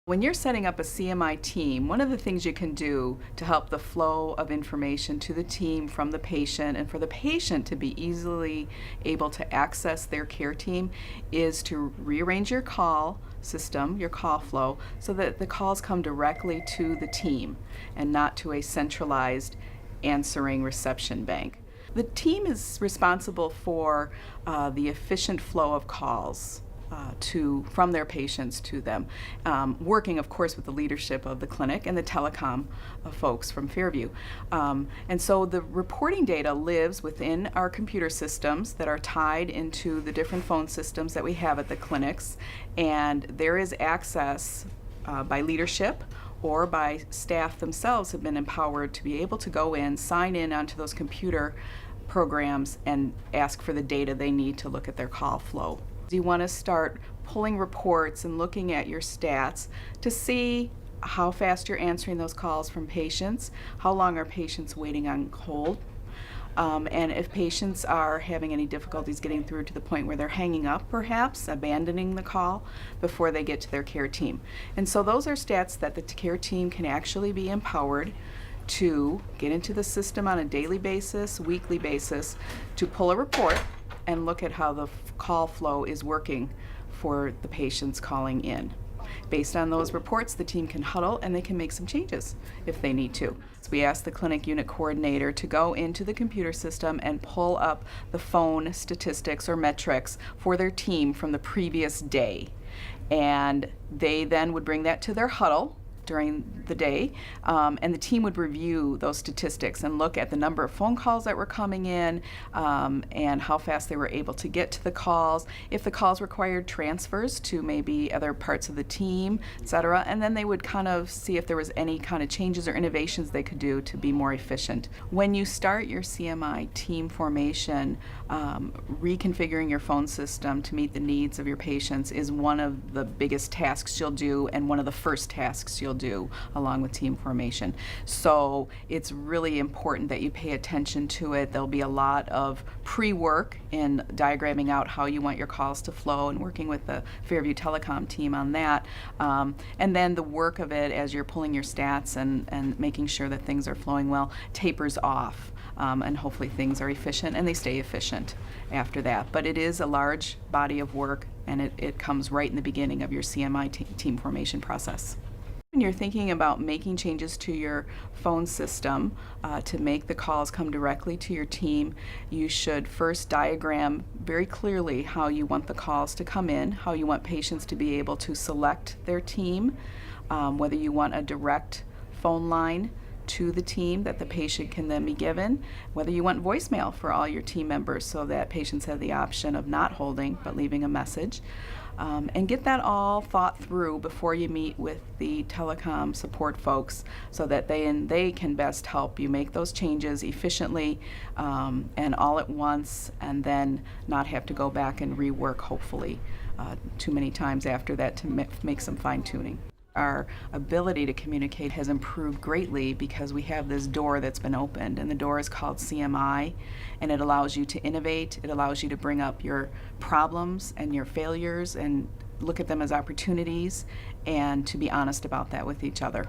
When you're setting up a CMI team, one of the things you can do to help the flow of information to the team from the patient and for the patient to be easily able to access their care team is to rearrange your call system, your call flow, so that the calls come directly to the team and not to a centralized answering reception bank. The team is responsible for the efficient flow of calls from their patients to them, working of course with the leadership of the clinic and the telecom folks from Fairview. And so the reporting data lives within our computer systems that are tied into the different phone systems that we have at the clinics, and there is access by leadership or by staff themselves have been empowered to be able to go in, sign in onto those computer programs and ask for the data they need to look at their call flow. You want to start pulling reports and looking at your stats to see how fast you're answering those calls from patients, how long are patients waiting on hold, and if patients are having any difficulties getting through to the point where they're hanging up, perhaps abandoning the call before they get to their care team. And so those are stats that the care team can actually be empowered to get into the system on a daily basis, weekly basis, to pull a report and look at how the call flow is working for the patients calling in. Based on those reports, the team can huddle and they can make some changes if they need to. So we ask the clinic unit coordinator to go into the computer system and pull up the phone statistics or metrics for their team from the previous day. And they then would bring that to their huddle during the day, and the team would review those statistics and look at the number of phone calls that were coming in and how fast they were able to get to the calls, if the calls required transfers to maybe other parts of the team, etc. And then they would kind of see if there was any kind of changes or innovations they could do to be more efficient. When you start your CMI team formation, reconfiguring your phone system to meet the needs of your patients is one of the biggest tasks you'll do and one of the first tasks you'll do along with team formation. So it's really important that you pay attention to it. There'll be a lot of pre-work in diagramming out how you want your calls to flow and working with the Fairview Telecom team on that. And then the work of it as you're pulling your stats and making sure that things are flowing well tapers off. And hopefully things are efficient and they stay efficient after that. But it is a large body of work, and it comes right in the beginning of your CMI team formation process. When you're thinking about making changes to your phone system to make the calls come directly to your team, you should first diagram very clearly how you want the calls to come in, how you want patients to be able to select their team, whether you want a direct phone line to the team that the patient can then be given, whether you want voicemail for all your team members so that patients have the option of not holding but leaving a message. And get that all thought through before you meet with the telecom support folks so that they can best help you make those changes efficiently and all at once, and then not have to go back and rework hopefully too many times after that to make some fine-tuning. Our ability to communicate has improved greatly because we have this door that's been opened, and the door is called CMI, and it allows you to innovate. It allows you to bring up your problems and your failures and look at them as opportunities and to be honest about that with each other.